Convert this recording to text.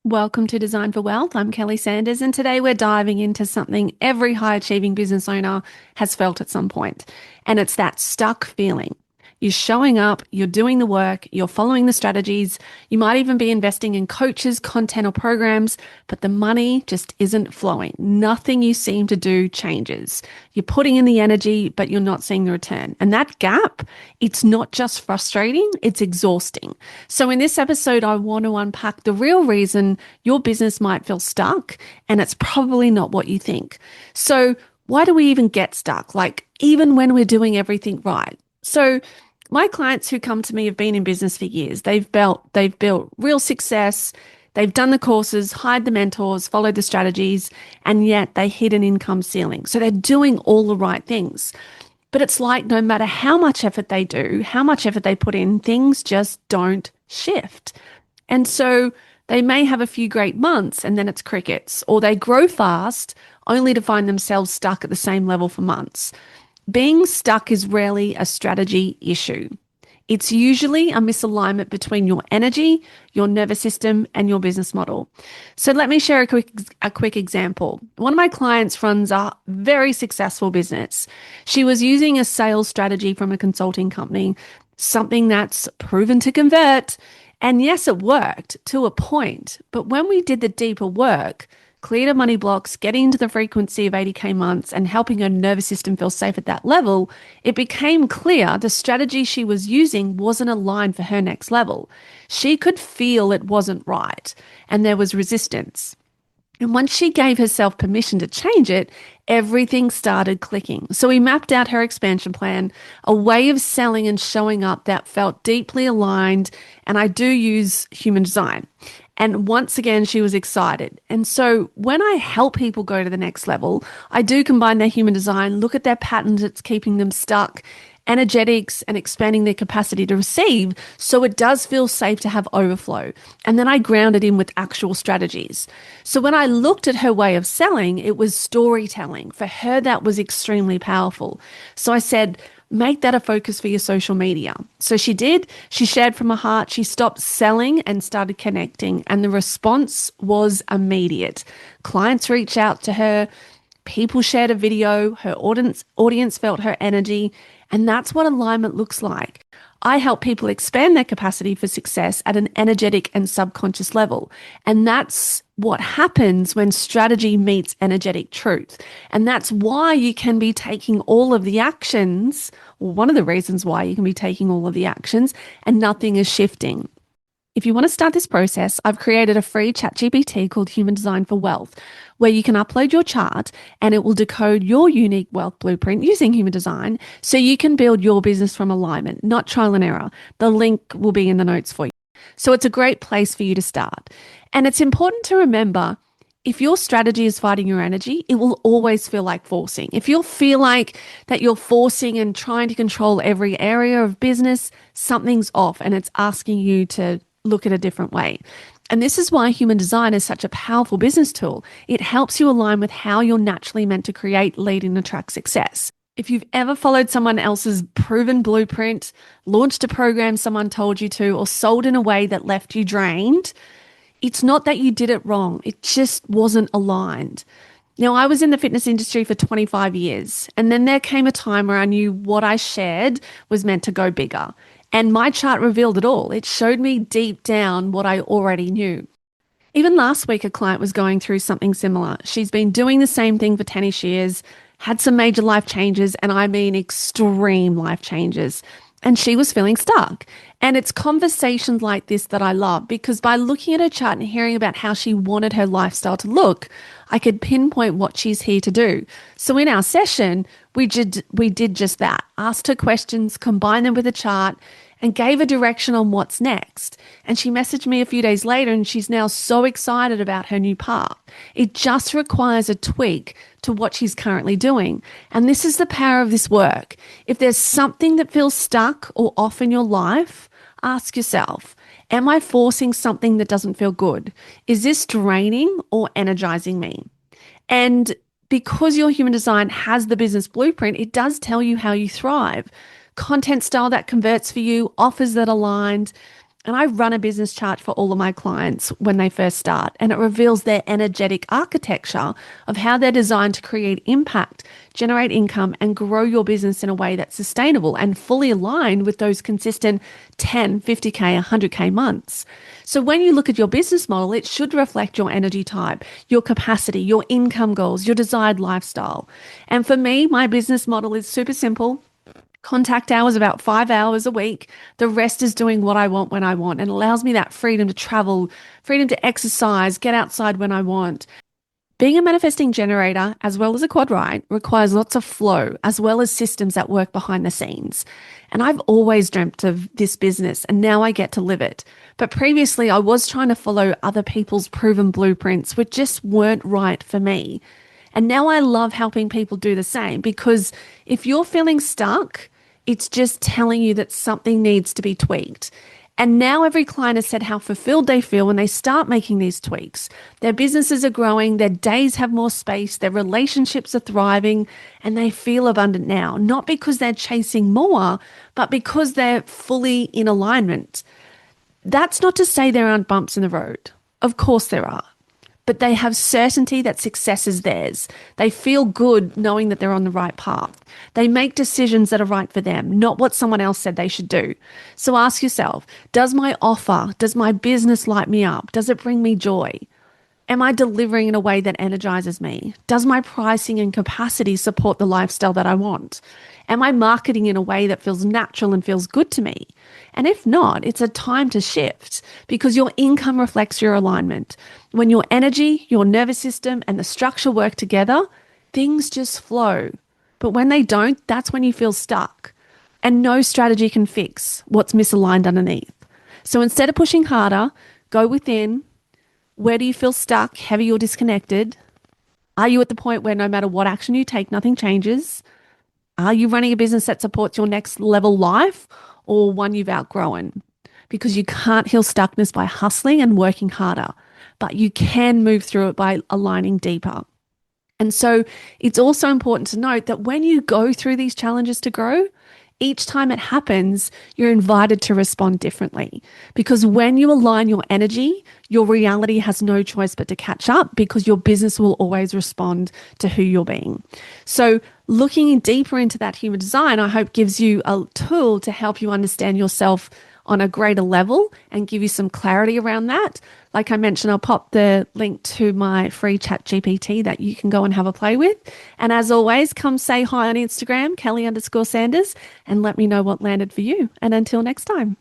Welcome to Design for Wealth. I'm Kelly Sanders, and today we're diving into something every high achieving business owner has felt at some point, and it's that stuck feeling. You're showing up, you're doing the work, you're following the strategies, you might even be investing in coaches, content, or programs, but the money just isn't flowing. Nothing you seem to do changes. You're putting in the energy, but you're not seeing the return. And that gap, it's not just frustrating, it's exhausting. So, in this episode, I want to unpack the real reason your business might feel stuck, and it's probably not what you think. So, why do we even get stuck? Like, even when we're doing everything right. So, my clients who come to me have been in business for years. They've built real success. They've done the courses, hired the mentors, followed the strategies, and yet they hit an income ceiling. So they're doing all the right things. But it's like no matter how much effort they do, how much effort they put in, things just don't shift. And so they may have a few great months and then it's crickets, or they grow fast only to find themselves stuck at the same level for months. Being stuck is rarely a strategy issue. It's usually a misalignment between your energy, your nervous system, and your business model. So let me share a quick example. One of my clients runs a very successful business. She was using a sales strategy from a consulting company, something that's proven to convert. And yes, it worked to a point. But when we did the deeper work, cleared her money blocks, getting into the frequency of 80K months and helping her nervous system feel safe at that level, it became clear the strategy she was using wasn't aligned for her next level. She could feel it wasn't right, and there was resistance. And once she gave herself permission to change it, everything started clicking. So we mapped out her expansion plan, a way of selling and showing up that felt deeply aligned. And I do use human design. And once again, she was excited. And so when I help people go to the next level, I do combine their human design, look at their patterns that's keeping them stuck, energetics, and expanding their capacity to receive. So it does feel safe to have overflow. And then I ground it in with actual strategies. So when I looked at her way of selling, it was storytelling. For her, that was extremely powerful. So I said, make that a focus for your social media. So she did. She shared from her heart. She stopped selling and started connecting. And the response was immediate. Clients reached out to her. People shared a video. Her audience felt her energy. And that's what alignment looks like. I help people expand their capacity for success at an energetic and subconscious level. And that's what happens when strategy meets energetic truth. And that's why you can be taking all of the actions, or one of the reasons why you can be taking all of the actions, and nothing is shifting. If you want to start this process, I've created a free ChatGPT called Human Design for Wealth, where you can upload your chart and it will decode your unique wealth blueprint using human design so you can build your business from alignment, not trial and error. The link will be in the notes for you. So it's a great place for you to start. And it's important to remember, if your strategy is fighting your energy, it will always feel like forcing. If you feel like that you're forcing and trying to control every area of business, something's off and it's asking you to look at a different way. And this is why human design is such a powerful business tool. It helps you align with how you're naturally meant to create, lead, and attract success. If you've ever followed someone else's proven blueprint, launched a program someone told you to, or sold in a way that left you drained, it's not that you did it wrong. It just wasn't aligned. Now, I was in the fitness industry for 25 years, and then there came a time where I knew what I shared was meant to go bigger. And my chart revealed it all. It showed me deep down what I already knew. Even last week, a client was going through something similar. She's been doing the same thing for 10-ish years, had some major life changes, and I mean extreme life changes. And she was feeling stuck. And it's conversations like this that I love, because by looking at her chart and hearing about how she wanted her lifestyle to look, I could pinpoint what she's here to do. So in our session, we did just that. Asked her questions, combined them with a chart, and gave a direction on what's next. And she messaged me a few days later and she's now so excited about her new path. It just requires a tweak to what she's currently doing. And this is the power of this work. If there's something that feels stuck or off in your life, ask yourself, am I forcing something that doesn't feel good? Is this draining or energizing me? And because your human design has the business blueprint, it does tell you how you thrive. Content style that converts for you, offers that aligned, And I run a business chart for all of my clients when they first start, and it reveals their energetic architecture of how they're designed to create impact, generate income, and grow your business in a way that's sustainable and fully aligned with those consistent 10, 50K, 100K months. So when you look at your business model, it should reflect your energy type, your capacity, your income goals, your desired lifestyle. And for me, my business model is super simple. Contact hours about 5 hours a week. The rest is doing what I want when I want, and allows me that freedom to travel, freedom to exercise, get outside when I want. Being a manifesting generator, as well as a quadrite, requires lots of flow, as well as systems that work behind the scenes. And I've always dreamt of this business, and now I get to live it. But previously, I was trying to follow other people's proven blueprints, which just weren't right for me. And now I love helping people do the same, because if you're feeling stuck, it's just telling you that something needs to be tweaked. And now every client has said how fulfilled they feel when they start making these tweaks. Their businesses are growing, their days have more space, their relationships are thriving, and they feel abundant now, not because they're chasing more, but because they're fully in alignment. That's not to say there aren't bumps in the road. Of course there are. But they have certainty that success is theirs. They feel good knowing that they're on the right path. They make decisions that are right for them, not what someone else said they should do. So ask yourself, does my offer, does my business light me up? Does it bring me joy? Am I delivering in a way that energizes me? Does my pricing and capacity support the lifestyle that I want? Am I marketing in a way that feels natural and feels good to me? And if not, it's a time to shift, because your income reflects your alignment. When your energy, your nervous system, and the structure work together, things just flow. But when they don't, that's when you feel stuck. And no strategy can fix what's misaligned underneath. So instead of pushing harder, go within. Where do you feel stuck, heavy, or disconnected? Are you at the point where no matter what action you take, nothing changes? Are you running a business that supports your next level life, or one you've outgrown? Because you can't heal stuckness by hustling and working harder, but you can move through it by aligning deeper. And so it's also important to note that when you go through these challenges to grow, each time it happens, you're invited to respond differently. Because when you align your energy, your reality has no choice but to catch up, because your business will always respond to who you're being. So looking deeper into that human design, I hope gives you a tool to help you understand yourself on a greater level and give you some clarity around that. Like I mentioned, I'll pop the link to my free chat GPT that you can go and have a play with. And as always, come say hi on Instagram, Kelly_Sanders, and let me know what landed for you. And until next time.